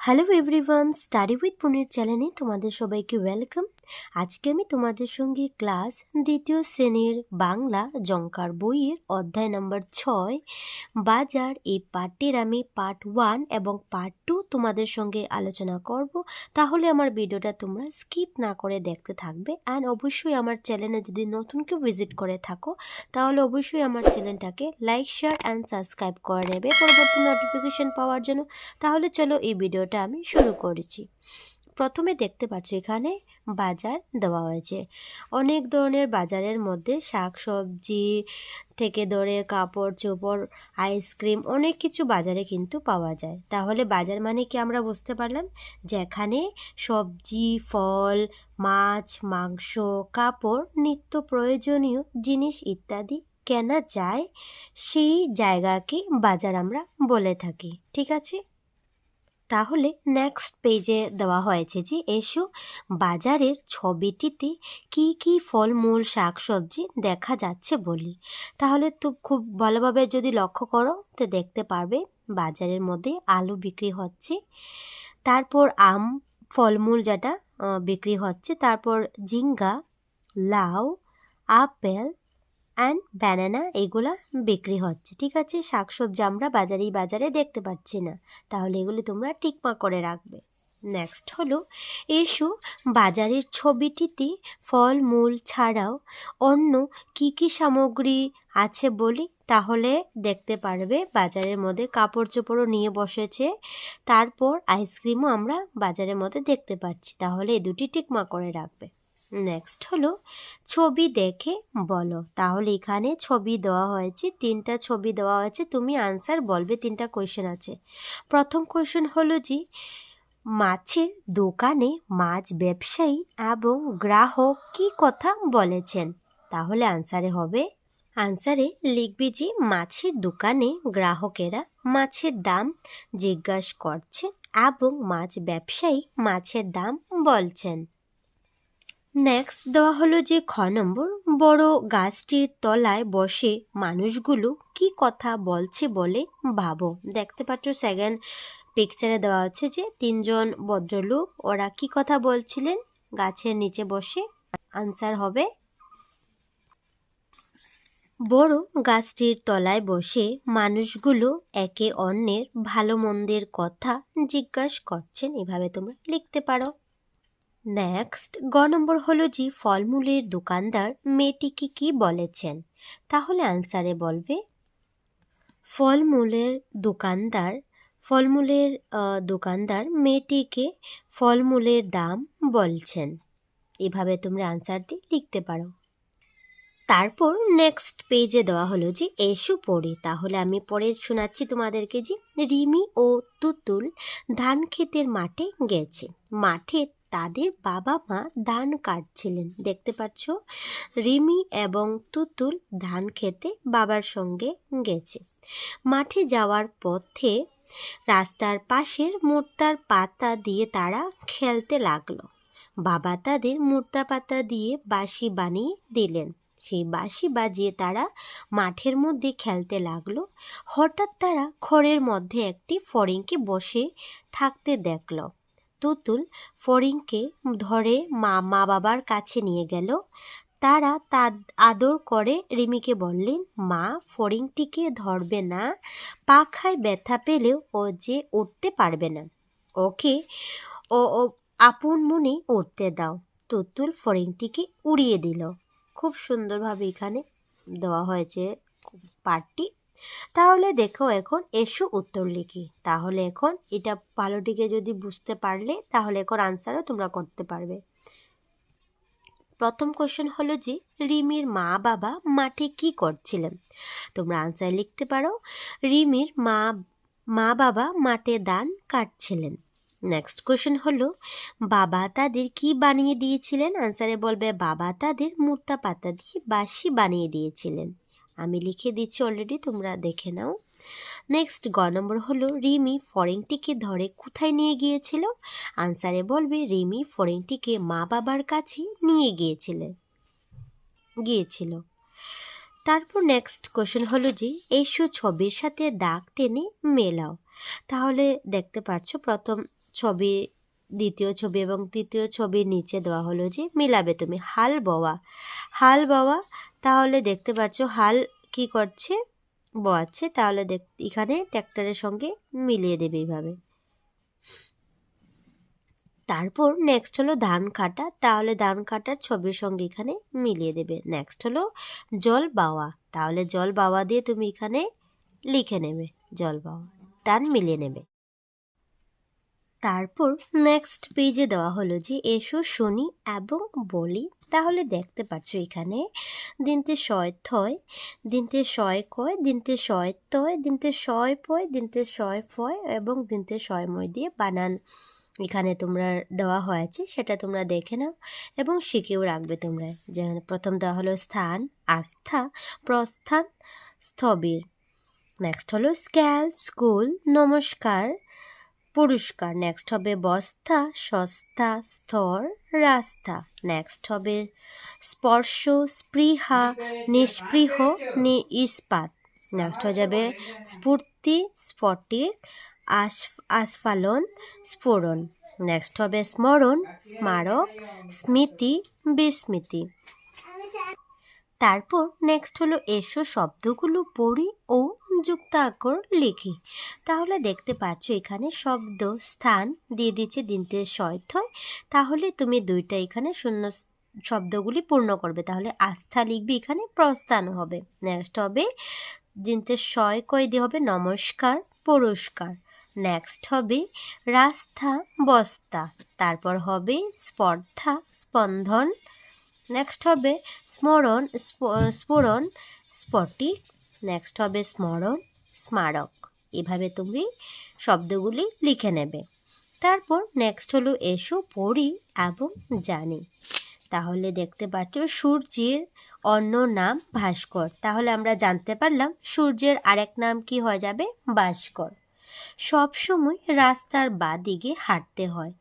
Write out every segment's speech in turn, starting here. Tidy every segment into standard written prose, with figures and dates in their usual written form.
Hello everyone, study with পুনির চ্যানেলে তোমাদের সবাইকে ওয়েলকাম। আজকে আমি তোমাদের সঙ্গে ক্লাস দ্বিতীয় শ্রেণীর বাংলা জঙ্কার বইয়ের অধ্যায় নম্বর 6 বাজার এই পার্টটির আমি পার্ট 1 এবং পার্ট 2 তোমাদের সঙ্গে আলোচনা করব। তাহলে আমার ভিডিওটা তোমরা স্কিপ না করে দেখতে থাকবে। অ্যান্ড অবশ্যই আমার চ্যানেলে যদি নতুন কেউ ভিজিট করে থাকো তাহলে অবশ্যই আমার চ্যানেলটাকে লাইক, শেয়ার অ্যান্ড সাবস্ক্রাইব করে নেবে পরবর্তী নোটিফিকেশন পাওয়ার জন্য। তাহলে চলো এই ভিডিওটা আমি শুরু করেছি। প্রথমে দেখতে পাচ্ছ এখানে বাজার দেওয়া হয়েছে। অনেক ধরনের বাজারের মধ্যে শাকসবজি থেকে ধরে কাপড় চোপড়, আইসক্রিম, অনেক কিছু বাজারে কিন্তু পাওয়া যায়। তাহলে বাজার মানে কি আমরা বুঝতে পারলাম, যেখানে সবজি, ফল, মাছ, মাংস, কাপড়, নিত্য প্রয়োজনীয় জিনিস ইত্যাদি কেনা যায়, সেই জায়গাকে বাজার আমরা বলে থাকি। ঠিক আছে, তাহলে নেক্সট পেজে দেওয়া হয়েছে যে এসো বাজারের ছবিটিতে কি কি ফলমূল শাকসবজি দেখা যাচ্ছে বলি। তাহলে তো খুব ভালোভাবে যদি লক্ষ্য করো তো দেখতে পারবে বাজারের মধ্যে আলু বিক্রি হচ্ছে, তারপর আম ফলমূল যেটা বিক্রি হচ্ছে, তারপর ঝিঙ্গা, লাউ, আপেল অ্যান্ড ব্যানানা এগুলা বিক্রি হচ্ছে। ঠিক আছে, শাকসবজি আমরা বাজারে দেখতে পাচ্ছি না, তাহলে এগুলি তোমরা টিকমার্ক করে রাখবে। নেক্সট হলো এসো বাজারের ছবিটিতে ফলমূল ছাড়াও অন্য কি কি সামগ্রী আছে বলি। তাহলে দেখতে পারবে বাজারের মধ্যে কাপড় চোপড়ও নিয়ে বসেছে, তারপর আইসক্রিমও আমরা বাজারের মধ্যে দেখতে পাচ্ছি। তাহলে এই দুটি টিকমার্ক করে রাখবে। নেক্সট হলো ছবি দেখে বলো। তাহলে এখানে ছবি দেওয়া হয়েছে, 3টা ছবি দেওয়া হয়েছে, তুমি আনসার বলবে। 3টা কোয়েশ্চেন আছে। প্রথম কোয়েশ্চেন হলো যে মাছের দোকানে মাছ ব্যবসায়ী এবং গ্রাহক কি কথা বলেছেন। তাহলে আনসারে লিখবি যে মাছের দোকানে গ্রাহকেরা মাছের দাম জিজ্ঞাসা করছেন এবং মাছ ব্যবসায়ী মাছের দাম বলছেন। নেক্সট দেওয়া হলো যে খ নম্বর, বড় গাছটির তলায় বসে মানুষগুলো কি কথা বলছে বলে ভাবো। দেখতে পাচ্ছ সেকেন্ড পিকচারে দেওয়া হচ্ছে যে 3জন ভদ্রলোক, ওরা কি কথা বলছিলেন গাছের নিচে বসে। আনসার হবে বড় গাছটির তলায় বসে মানুষগুলো একে অন্যের ভালো মন্দের কথা জিজ্ঞাসা করছেন। এভাবে তোমরা লিখতে পারো। নেক্সট গ নম্বর হলো যে ফলমূলের দোকানদার মেয়েটিকে কি বলেছেন। তাহলে আনসারে বলবে ফলমূলের দোকানদার মেয়েটিকে ফলমূলের দাম বলছেন। এভাবে তোমরা আনসারটি লিখতে পারো। তারপর নেক্সট পেজে দেওয়া হলো যে এসো পড়ে। তাহলে আমি পড়ে শোনাচ্ছি তোমাদেরকে যে রিমি ও তুতুল ধান ক্ষেতের মাঠে গেছে। মাঠে তাদের বাবা মা ধান কাটছিলেন। দেখতে পাচ্ছ রিমি এবং তুতুল ধান খেতে বাবার সঙ্গে গেছে। মাঠে যাওয়ার পথে রাস্তার পাশের মুর্তার পাতা দিয়ে তারা খেলতে লাগলো। বাবা তাদের মুর্তা পাতা দিয়ে বাঁশি বানিয়ে দিলেন। সেই বাঁশি বাজিয়ে তারা মাঠের মধ্যে খেলতে লাগলো। হঠাৎ তারা খড়ের মধ্যে একটি ফড়িংকে বসে থাকতে দেখল। তুতুল ফড়িংকে ধরে মা বাবার কাছে নিয়ে গেল। তারা আদর করে রিমিকে বললেন, মা ফড়িংটিকে ধরবে না, পাখায় ব্যথা পেলেও ও যে উঠতে পারবে না, ওকে ও আপন মনে উঠতে দাও। তুতুল ফড়িংটিকে উড়িয়ে দিল। খুব সুন্দরভাবে এখানে দেওয়া হয়েছে পাঠটি। তাহলে দেখো এখন এসো উত্তর লিখি। তাহলে এখন এটা ভালোটিকে যদি বুঝতে পারলে তাহলে এখন আনসারও তোমরা করতে পারবে। প্রথম কোশ্চেন হলো যে রিমির মা বাবা মাঠে কি করছিলেন। তোমরা আনসার লিখতে পারো রিমির মা বাবা মাঠে ধান কাটছিলেন। নেক্সট কোশ্চেন হলো বাবা তাদের কি বানিয়ে দিয়েছিলেন। আনসারে বলবে বাবা তাদের মুর্তা পাতা দিয়ে বাঁশি বানিয়ে দিয়েছিলেন। আমি লিখে দিচ্ছি অলরেডি, তোমরা দেখে নাও। নেক্সট গ নম্বর হলো রিমি ফড়িংটিকে ধরে কোথায় নিয়ে গিয়েছিল। আনসারে বলবে রিমি ফড়িংটিকে মা বাবার কাছে নিয়ে গিয়েছিল। তারপর নেক্সট কোশ্চেন হলো যে এসো ছবির সাথে দাগ টেনে মেলাও। তাহলে দেখতে পাচ্ছ প্রথম ছবি, দ্বিতীয় ছবি এবং তৃতীয় ছবির নিচে দেওয়া হলো যে মিলাবে তুমি হাল বওয়া। হাল বওয়া, তাহলে দেখতে পাচ্ছ হাল কি করছে, বোয়াচ্ছে, তাহলে এখানে ট্র্যাক্টরের সঙ্গে মিলিয়ে দেবে এইভাবে। তারপর নেক্সট হলো ধান কাটা, তাহলে ধান কাটার ছবির সঙ্গে এখানে মিলিয়ে দেবে। নেক্সট হলো জল বাওয়া, তাহলে জল বাওয়া দিয়ে তুমি এখানে লিখে নেবে জল বাওয়া, ধান মিলিয়ে নেবে। তারপর নেক্সট পেজে দেওয়া হলো যে এসো শুনি এবং বলি, তাহলে দেখতে পাচ্ছ এখানে দিনতে শয় থয়, দিনতে শয় কয়, দিনতে শয় তয়, দিনতে শয় পয়, দিনতে শয় ফয় এবং দিনতে শয় মই দিয়ে বানান এখানে তোমরা দেওয়া হয়েছে, সেটা তোমরা দেখে নাও এবং শিখেও রাখবে তোমরা। যেমন প্রথম দেওয়া হলো স্থান, আস্থা, প্রস্থান, স্থবির। নেক্সট হলো স্ক্যাল, স্কুল, নমস্কার, পুরস্কার। নেক্সট হবে বস্তা, সস্তা, স্তর, রাস্তা। নেক্সট হবে স্পর্শ, স্পৃহা, নিস্পৃহ, ইস্পাত। নেক্সট হয়ে যাবে স্ফূর্তি, স্ফটিক, আস্ফালন, স্ফুরণ। নেক্সট হবে স্মরণ, স্মারক, স্মৃতি, বিস্মৃতি। তারপর নেক্সট হলো এসো শব্দগুলো পড়ি ও যুক্তাক্ষর লিখি, তাহলে দেখতে পাচ্ছ এখানে শব্দ স্থান দিয়ে দিচ্ছে দিনতে শয়থয়, তাহলে তুমি দুইটা এখানে শূন্য শব্দগুলি পূর্ণ করবে, তাহলে আস্থা লিখবে, এখানে প্রস্থান হবে। নেক্সট হবে দিনতে শয় কয় দিয়ে হবে নমস্কার, পুরস্কার। নেক্সট হবে রাস্তা, বস্তা। তারপর হবে স্পর্ধা, স্পন্দন। নেক্সট হবে স্মরণ, স্ফুরণ, স্ফটিক। নেক্সট হবে স্মরণ, স্মারক। এভাবে তুমি শব্দগুলি লিখে নেবে। তারপর নেক্সট হলো এসো পড়ি এবং জানি, তাহলে দেখতে পাচ্ছ সূর্যের অন্য নাম ভাস্কর, তাহলে আমরা জানতে পারলাম সূর্যের আরেক নাম কি হয়ে যাবে, ভাস্কর। সবসময় রাস্তার বাঁ দিকে হাঁটতে হয়,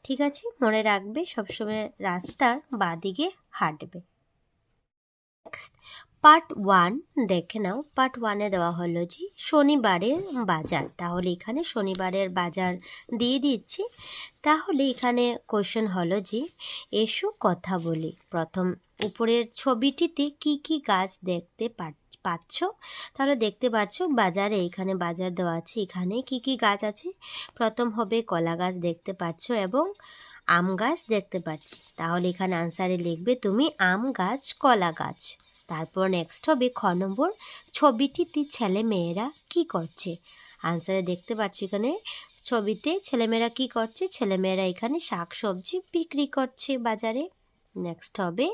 ঠিক আছে, মনে রাখবে সবসময় রাস্তার বাঁ দিকে হাঁটবে। নেক্সট পার্ট 1 দেখে নাও। পার্ট 1-এ দেওয়া হলো যে শনিবারের বাজার, তাহলে এখানে শনিবারের বাজার দিয়ে দিচ্ছি। তাহলে এখানে কোশ্চেন হলো যে এসো কথা বলি। প্রথম উপরের ছবিটিতে কি কি গাছ দেখতে পাচ্ছ, তাহলে দেখতে পাচ্ছ বাজারে, এখানে বাজার দেওয়া আছে, এখানে কি কি গাছ আছে। প্রথম হবে কলা গাছ দেখতে পাচ্ছ এবং আম গাছ দেখতে পাচ্ছি, তাহলে এখানে আনসারে লিখবে তুমি আম গাছ, কলা গাছ। তারপর নেক্সট হবে খ নম্বর, ছবিটিতে ছেলে মেয়েরা কি করছে, আনসারে দেখতে পাচ্ছ এখানে ছবিতে ছেলেমেয়েরা কি করছে, ছেলেমেয়েরা এখানে শাক সবজি বিক্রি করছে বাজারে। নেক্সট হবে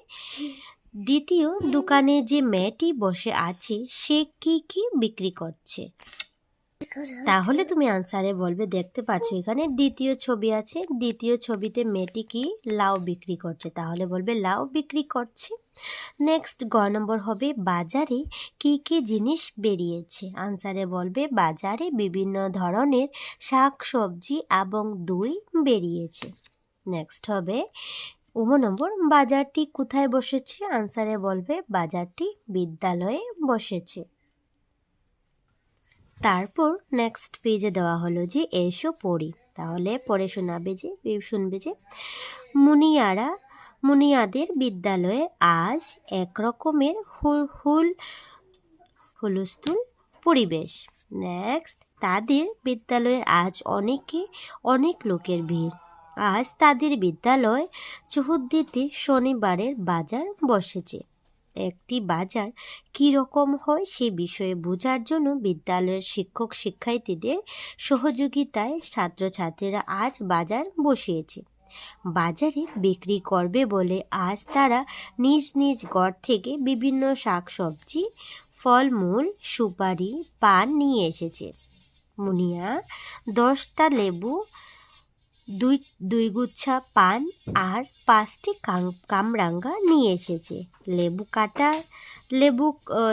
দ্বিতীয়, দোকানে যে মেয়েটি বসে আছে সে কি কি বিক্রি করছে, তাহলে তুমি আনসারে বলবে দেখতে পাচ্ছ এখানে দ্বিতীয় ছবি আছে, দ্বিতীয় ছবিতে মেয়েটি কি লাউ বিক্রি করছে, তাহলে বলবে লাউ বিক্রি করছে। নেক্সট গ নম্বর হবে বাজারে কি কি জিনিস বেরিয়েছে, আনসারে বলবে বাজারে বিভিন্ন ধরনের শাক সবজি এবং দই বেরিয়েছে। নেক্সট হবে উম নম্বর, বাজারটি কোথায় বসেছে, আনসারে বলবে বাজারটি বিদ্যালয়ে বসেছে। তারপর নেক্সট পেজে দেওয়া হলো যে এসো পড়ি, তাহলে পড়ে শুনবে যে মুনিয়াদের বিদ্যালয়ে আজ একরকমের হুলস্থুল পরিবেশ। নেক্সট তাদের বিদ্যালয়ে আজ অনেক লোকের ভিড়। আজ তাদের বিদ্যালয় চৌহদ্দিতে শনিবারের বাজার বসেছে। একটি বাজার কী রকম হয় সে বিষয়ে বোঝার জন্য বিদ্যালয়ের শিক্ষক শিক্ষার্থীদের সহযোগিতায় ছাত্রছাত্রীরা আজ বাজার বসিয়েছে। বাজারে বিক্রি করবে বলে আজ তারা নিজ নিজ ঘর থেকে বিভিন্ন শাকসবজি, ফলমূল, সুপারি, পান নিয়ে এসেছে। মুনিয়া 10টা লেবু, দুই গুচ্ছা পান আর 5টি কামরাঙ্গা নিয়ে এসেছে।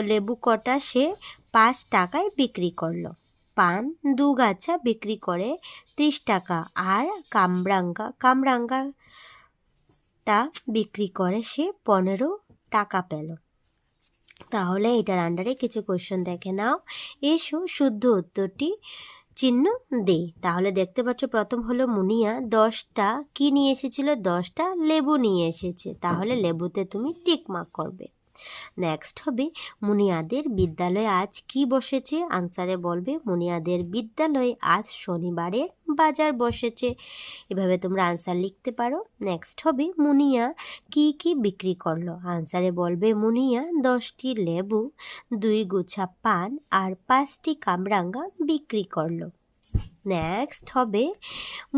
লেবু কটা সে 5 টাকায় বিক্রি করলো। পান 2 গাছা বিক্রি করে 30 টাকা, আর কামরাঙ্গাটা বিক্রি করে সে 15 টাকা পেল। তাহলে এটার আন্ডারে কিছু কোশ্চেন দেখে নাও। এসো শুদ্ধ উত্তরটি চিহ্ন দিই। তাহলে দেখতে পাচ্ছ প্রথম হলো মুনিয়া 10টা কি নিয়ে এসেছিল, 10টা লেবু নিয়ে এসেছে, তাহলে লেবুতে তুমি টিক মার্ক করবে। নেক্সট হবে মুনিয়াদের বিদ্যালয়ে আজ কি বসেছে, আনসারে বলবে মুনিয়াদের বিদ্যালয়ে আজ শনিবারের বাজার বসেছে। এভাবে তোমরা আনসার লিখতে পারো। নেক্সট হবে মুনিয়া কি কি বিক্রি করলো, আনসারে বলবে মুনিয়া 10টি লেবু, 2 গুচ্ছা পান আর 5টি কামরাঙ্গা বিক্রি করলো। নেক্সট হবে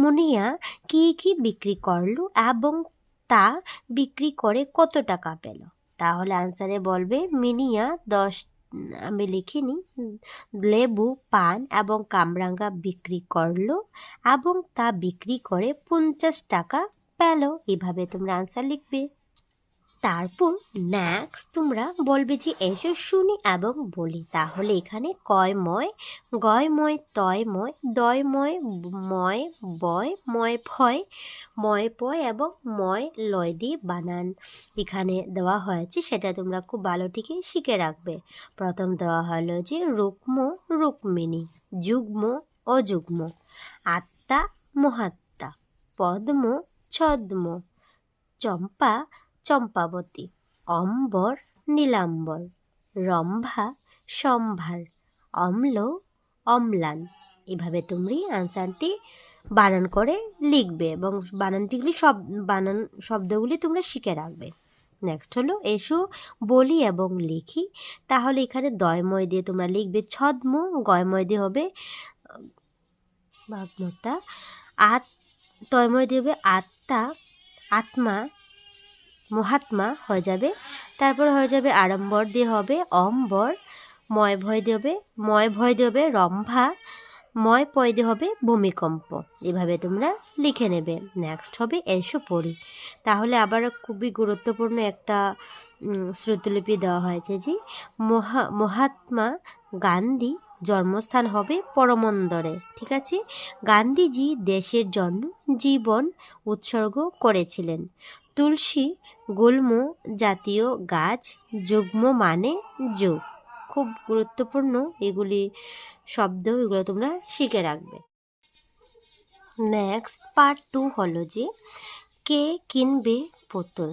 মুনিয়া কি কি বিক্রি করলো এবং তা বিক্রি করে কত টাকা পেল, তাহলে আনসারে বলবে মিনিয়া 10, আমি লিখিনি, লেবু, পান এবং কামরাঙ্গা বিক্রি করলো এবং তা বিক্রি করে 50 টাকা পেল। এভাবে তোমরা আনসার লিখবে। তারপর নেক্সট তোমরা বলবে যে এসো শুনি এবং বলি। তাহলে এখানে কয়ময়, গয়ময়, তয়ময়, দয়ময়, ময়, বয়, ময় ফয়, ময় পয় এবং ময় লয় দিয়ে বানান এখানে দেওয়া হয়েছে, সেটা তোমরা খুব ভালো ঠিকই শিখে রাখবে। প্রথম দেওয়া হলো যে রুক্ম, রুক্মিণী, যুগ্ম, অযুগ্ম, আত্মা, মহাত্মা, পদ্ম, ছদ্ম, চম্পা, চম্পাবতী, অম্বর, নীলাম্বর, রম্ভা, সম্ভার, অম্ল, অম্লান। এভাবে তুমি আনসারটি বানান করে লিখবে এবং বানানটিগুলি বানান শব্দগুলি তোমরা শিখে রাখবে। নেক্সট হলো এসো বলি এবং লিখি। তাহলে এখানে দয়ময় দিয়ে তোমরা লিখবে ছদ্ম, গয়ময় দিয়ে হবে ভাগমতা, তয়ময় দিয়ে হবে আত্মা, আত্মা, মহাত্মা হয়ে যাবে। তারপর হয়ে যাবে আড়ম্বর দিয়ে হবে অম্বর, ময় ভয় দিয়ে হবে রম্ভা, ময় পয় দিয়ে হবে ভূমিকম্প। এভাবে তোমরা লিখে নেবে। নেক্সট হবে এসো পড়ি। তাহলে আবার খুবই গুরুত্বপূর্ণ একটা শ্রুতলিপি দেওয়া হয়েছে যে মহাত্মা গান্ধী জন্মস্থান হবে পরমন্দরে। ঠিক আছে, গান্ধীজি দেশের জন্য জীবন উৎসর্গ করেছিলেন। তুলসী গুল্ম জাতীয় গাছ, যুগ্ম মানে যুগ। খুব গুরুত্বপূর্ণ এগুলি শব্দ, এগুলো তোমরা শিখে রাখবে। নেক্সট পার্ট 2 হলো যে কে কিনবে পুতুল।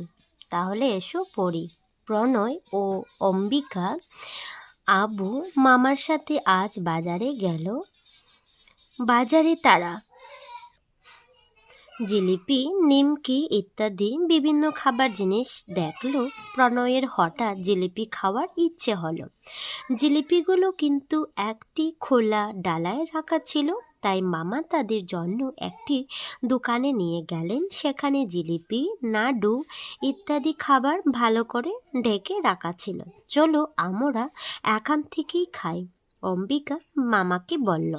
তাহলে এসো পড়ি। প্রণয় ও অম্বিকা আবু মামার সাথে আজ বাজারে গেল। বাজারে তারা জিলিপি, নিমকি ইত্যাদি বিভিন্ন খাবার জিনিস দেখলো। প্রণয়ের হঠাৎ জিলিপি খাওয়ার ইচ্ছে হলো। জিলিপিগুলো কিন্তু একটি খোলা ডালায় রাখা ছিল, তাই মামা তাদের জন্য একটি দোকানে নিয়ে গেলেন। সেখানে জিলিপি, নাড়ু ইত্যাদি খাবার ভালো করে ঢেকে রাখা ছিল। চলো আমরা এখান থেকেই খাই, অম্বিকা মামাকে বলল।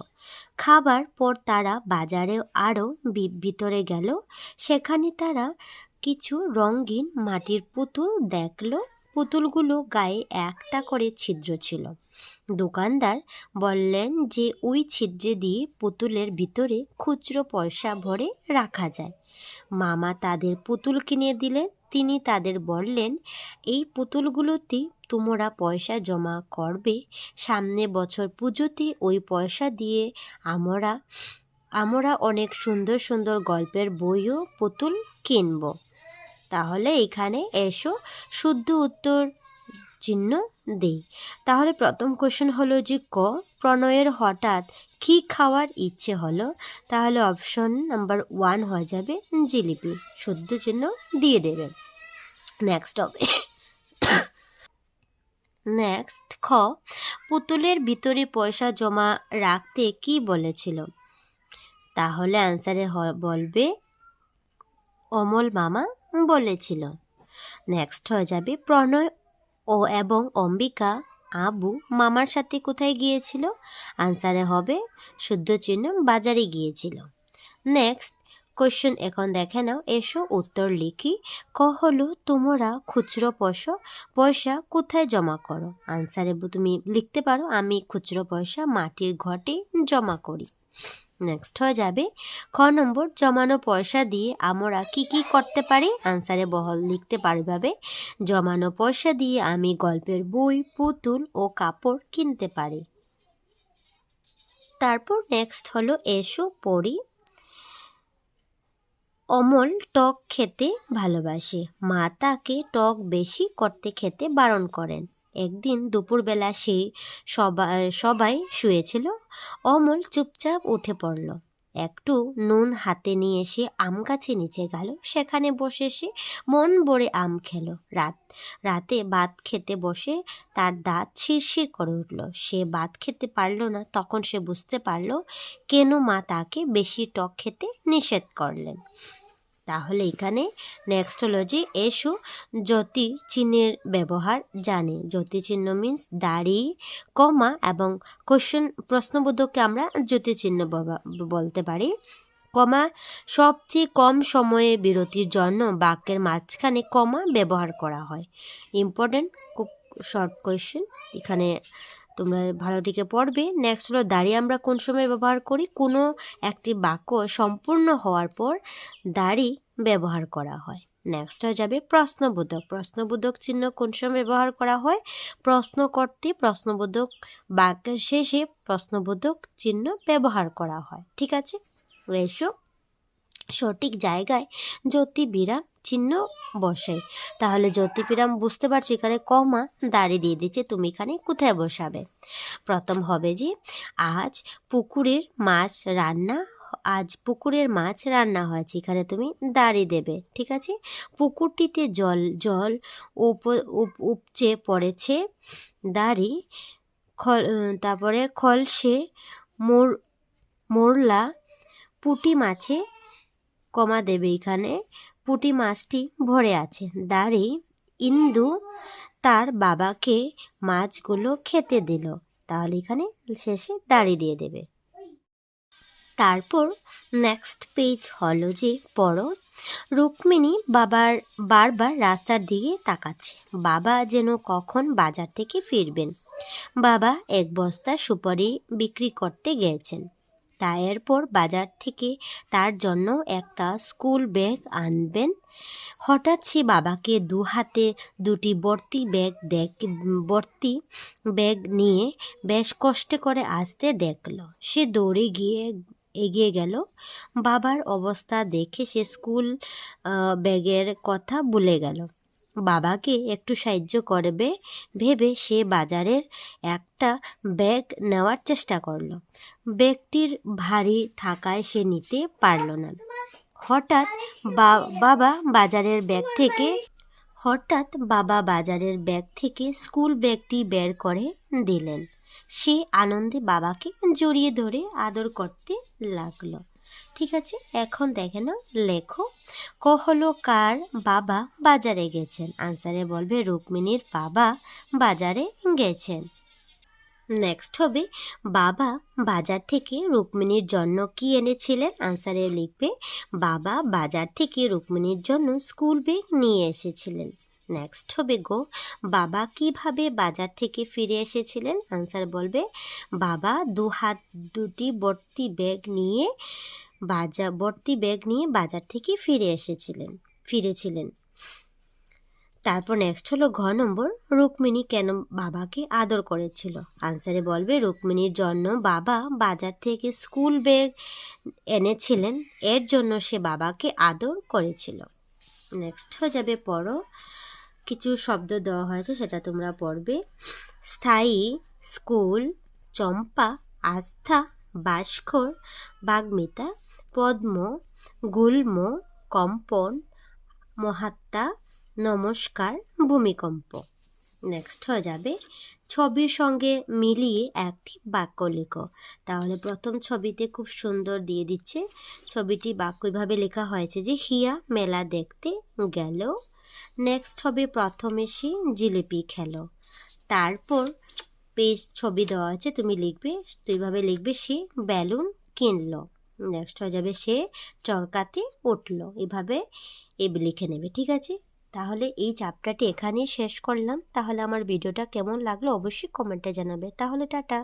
খাবার পর তারা বাজারে আরও ভিতরে গেল। সেখানে তারা কিছু রঙিন মাটির পুতুল দেখল। পুতুলগুলো গায়ে একটা করে ছিদ্র ছিল। দোকানদার বললেন যে ওই ছিদ্রে দিয়ে পুতুলের ভিতরে খুচরো পয়সা ভরে রাখা যায়। মামা তাদের পুতুল কিনে দিলেন। তিনি তাদের বললেন, এই পুতুলগুলোতে তোমরা পয়সা জমা করবে। সামনে বছর পুজোতে ওই পয়সা দিয়ে আমরা অনেক সুন্দর সুন্দর গল্পের বইও পুতুল কিনব। তাহলে এখানে এসো শুদ্ধ উত্তর চিহ্ন দেই। তাহলে প্রথম কোশ্চেন হলো যে ক, প্রণয়ের হঠাৎ কি খাওয়ার ইচ্ছে হলো। তাহলে অপশন নাম্বার 1 হয়ে যাবে জিলিপি, শুদ্ধ চিহ্ন দিয়ে দেবে। নেক্সট হবে নেক্সট খ, পুতুলের ভিতরে পয়সা জমা রাখতে কি বলেছিল। তাহলে আনসারে বলবে অমল মামা বলেছিল। নেক্সট হয়ে যাবে প্রণয় এবং অম্বিকা আবু মামার সাথে কোথায় গিয়েছিল। আনসারে হবে শুদ্ধ চিহ্ন বাজারে গিয়েছিল। নেক্সট কোশ্চেন এখন দেখে নাও, এসো উত্তর লিখি। ক হলো তোমরা খুচরো পয়সা কোথায় জমা করো। আনসারে তুমি লিখতে পারো আমি খুচরো পয়সা মাটির ঘটে জমা করি। নেক্সট হয়ে যাবে খ নম্বর, জমানো পয়সা দিয়ে আমরা কি কি করতে পারি। আনসারে লিখতে পারবে জমানো পয়সা দিয়ে আমি গল্পের বই, পুতুল ও কাপড় কিনতে পারি। তারপর নেক্সট হলো এসো পড়ি। অমল টক খেতে ভালোবাসে, মা তাকে টক বেশি করতে খেতে বারণ করেন। একদিন দুপুরবেলা সবাই শুয়েছিল, অমল চুপচাপ উঠে পড়ল। একটু নুন হাতে নিয়ে সে আম গাছে নিচে গেল, সেখানে বসে সে মন ভরে আম খেলো। রাতে ভাত খেতে বসে তার দাঁত শিরশির করে উঠল। সে ভাত খেতে পারল না। তখন সে বুঝতে পারল কেন মা তাকে বেশি টক খেতে নিষেধ করলেন। তাহলে এখানে নেক্সট হলো যে এসো জ্যোতি চিহ্নের ব্যবহার জানে। জ্যোতি চিহ্ন মিন্স দাড়ি, কমা এবং কোশ্চেন প্রশ্নবোধককে আমরা জ্যোতি চিহ্ন বলতে পারি। কমা সবচেয়ে কম সময়ে বিরতির জন্য বাক্যের মাঝখানে কমা ব্যবহার করা হয়। ইম্পর্টেন্ট, খুব শর্ট কোয়েশ্চেন, এখানে তোমরা ভালোটিকে পড়বে। নেক্সট হলো দাড়ি আমরা কোন সময় ব্যবহার করি? কোনো একটি বাক্য সম্পূর্ণ হওয়ার পর দাড়ি ব্যবহার করা হয়। নেক্সট হয়ে যাবে প্রশ্নবোধক। প্রশ্নবোধক চিহ্ন কোন সময় ব্যবহার করা হয়? প্রশ্ন করতে প্রশ্নবোধক বাক্যের শেষে প্রশ্নবোধক চিহ্ন ব্যবহার করা হয়। ঠিক আছে, এসো সঠিক জায়গায় জ্যোতি বিরাম চিহ্ন বসাই। তাহলে জ্যোতি বিরাম বুঝতে পারছো, এখানে কমা দাঁড়িয়ে দিয়ে দিচ্ছে, তুমি এখানে কোথায় বসাবে? প্রথম হবে যে আজ পুকুরের মাছ রান্না হয়েছে, এখানে তুমি দাঁড়িয়ে দেবে। ঠিক আছে, পুকুরটিতে জল উপচে পড়েছে, দাড়ি। তারপরে খলসে মোরলা পুঁটি মাছে, কমা দেবে, এখানে পুঁটি মাছটি ভরে আছে, দাড়ি। ইন্দু তার বাবাকে মাছগুলো খেতে দিল, তাহলে এখানে শেষে দাড়ি দিয়ে দেবে। তারপর নেক্সট পেজ হলো যে পড়ো। রুক্মিণী বারবার রাস্তার দিকে তাকাচ্ছে, বাবা যেন কখন বাজার থেকে ফিরবেন। বাবা এক বস্তা সুপারি বিক্রি করতে গেছেন, তাই এরপর বাজার থেকে তার জন্য একটা স্কুল ব্যাগ আনবেন। হঠাৎ সে বাবাকে দু হাতে দুটি ভর্তি ব্যাগ নিয়ে বেশ কষ্ট করে আসতে দেখল। সে দৌড়ে এগিয়ে গেল। বাবার অবস্থা দেখে সে স্কুল ব্যাগের কথা ভুলে গেল। বাবাকে একটু সাহায্য করবে ভেবে সে বাজারের একটা ব্যাগ নেওয়ার চেষ্টা করলো। ব্যাগটির ভারী থাকায় সে নিতে পারল না। হঠাৎ বাবা বাজারের ব্যাগ থেকে স্কুল ব্যাগটি বের করে দিলেন। সে আনন্দে বাবাকে জড়িয়ে ধরে আদর করতে লাগলো। ঠিক আছে, এখন দেখে নাও, লেখো। ক হলো কার বাবা বাজারে গেছেন? আনসারে বলবে রুক্মিণীর বাবা বাজারে গেছেন। নেক্সট হবে বাবা বাজার থেকে রুক্মিণীর জন্য কি এনেছিলেন? আনসারে লিখবে বাবা বাজার থেকে রুক্মিণীর জন্য স্কুল ব্যাগ নিয়ে এসেছিলেন। নেক্সট হবে গো, বাবা কিভাবে বাজার থেকে ফিরে এসেছিলেন? আনসার বলবে বাবা দুটি ভর্তি ব্যাগ নিয়ে বাজার থেকে ফিরেছিলেন। তারপর নেক্সট হলো ঘ নম্বর, রুক্মিণী কেন বাবাকে আদর করেছিল? আনসারে বলবে রুক্মিণীর জন্য বাবা বাজার থেকে স্কুল ব্যাগ এনেছিলেন, এর জন্য সে বাবাকে আদর করেছিল। নেক্সট হয়ে যাবে পড়ো। কিছু শব্দ দেওয়া হয়েছে, সেটা তোমরা পড়বে। স্থায়ী, স্কুল, চম্পা, আস্থা, ভাস্কর, বাগ্মিতা, পদ্ম, গুল্ম, কম্পন, মহাত্মা, নমস্কার, ভূমিকম্প। নেক্সট হয়ে যাবে ছবির সঙ্গে মিলিয়ে একটি বাক্য লেখো। তাহলে প্রথম ছবিতে খুব সুন্দর দিয়ে দিচ্ছে, ছবিটি বাক্যভাবে লেখা হয়েছে যে হিয়া মেলা দেখতে গেল। নেক্সট হবে প্রথমে সে জিলিপি খেলো। তারপর ছবি দেওয়া আছে, তুইভাবে লিখবে সে বেলুন কিনলো। নেক্সট হয়ে যাবে সে চরকাতে উঠলো। এভাবে লিখে নেবে। ঠিক আছে, তাহলে এই চ্যাপ্টারটি এখানেই শেষ করলাম। তাহলে আমার ভিডিওটা কেমন লাগলো অবশ্যই কমেন্টে জানাবে। তাহলে টাটা।